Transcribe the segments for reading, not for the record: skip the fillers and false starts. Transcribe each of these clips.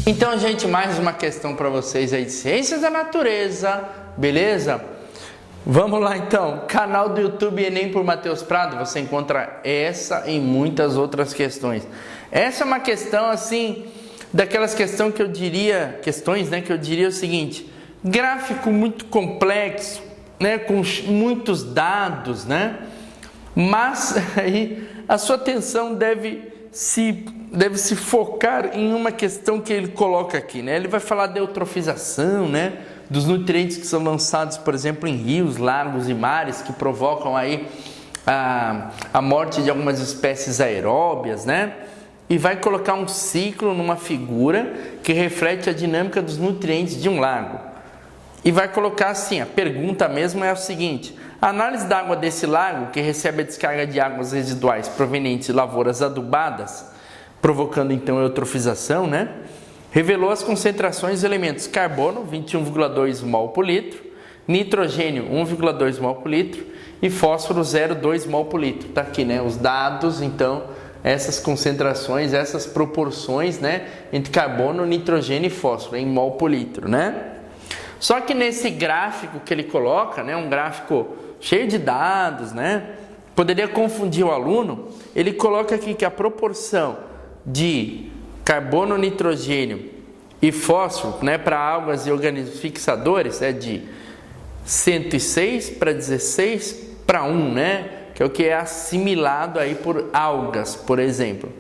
Então, gente, mais uma questão para vocês aí de Ciências da Natureza, beleza? Vamos lá então, canal do YouTube Enem por Matheus Prado, você encontra essa e muitas outras questões. Essa é uma questão assim, daquelas questões que eu diria o seguinte: gráfico muito complexo, né, com muitos dados, né? Mas aí a sua atenção deve se focar em uma questão que ele coloca aqui, né? Ele vai falar de eutrofização, né? Dos nutrientes que são lançados, por exemplo, em rios, lagos e mares, que provocam aí a morte de algumas espécies aeróbias, né? E vai colocar um ciclo numa figura que reflete a dinâmica dos nutrientes de um lago. E vai colocar assim, a pergunta mesmo é o seguinte: a análise da água desse lago, que recebe a descarga de águas residuais provenientes de lavouras adubadas, provocando então a eutrofização, né? Revelou as concentrações de elementos carbono, 21,2 mol por litro, nitrogênio, 1,2 mol por litro e fósforo, 0,2 mol por litro. Tá aqui, né? Os dados, então, essas concentrações, essas proporções, né? Entre carbono, nitrogênio e fósforo, em mol por litro, né? Só que nesse gráfico que ele coloca, né? Um gráfico cheio de dados, né? Poderia confundir o aluno. Ele coloca aqui que a proporção de carbono, nitrogênio e fósforo, né, para algas e organismos fixadores é de 106 para 16 para 1, né, que é o que é assimilado aí por algas, por exemplo.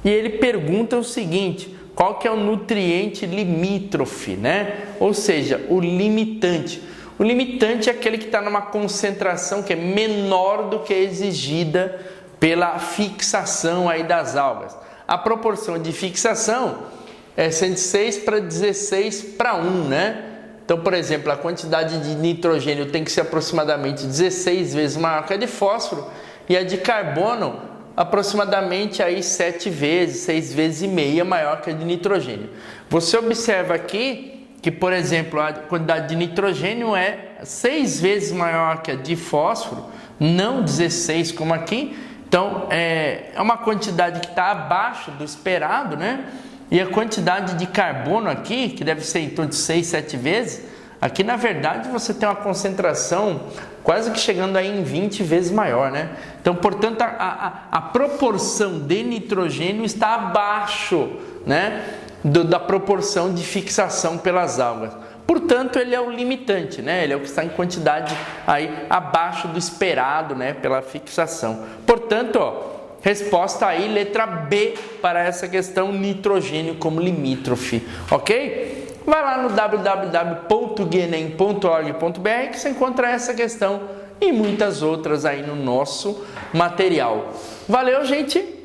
E ele pergunta o seguinte: qual que é o nutriente limítrofe, né? Ou seja, o limitante. O limitante é aquele que está numa concentração que é menor do que a exigida pela fixação aí das algas. A proporção de fixação é 106 para 16 para 1, né? Então, por exemplo, a quantidade de nitrogênio tem que ser aproximadamente 16 vezes maior que a de fósforo e a de carbono aproximadamente aí 7 vezes, 6 vezes e meia maior que a de nitrogênio. Você observa aqui que, por exemplo, a quantidade de nitrogênio é 6 vezes maior que a de fósforo, não 16 como aqui. Então, é uma quantidade que está abaixo do esperado, né? E a quantidade de carbono aqui, que deve ser em torno de 6, 7 vezes, aqui na verdade você tem uma concentração quase que chegando aí em 20 vezes maior, né? Então, portanto, a proporção de nitrogênio está abaixo, né, da proporção de fixação pelas algas. Portanto, ele é o limitante, né? Ele é o que está em quantidade aí abaixo do esperado, né, pela fixação. Portanto, ó, resposta aí, letra B para essa questão, nitrogênio como limítrofe, ok? Vai lá no www.guienem.org.br que você encontra essa questão e muitas outras aí no nosso material. Valeu, gente!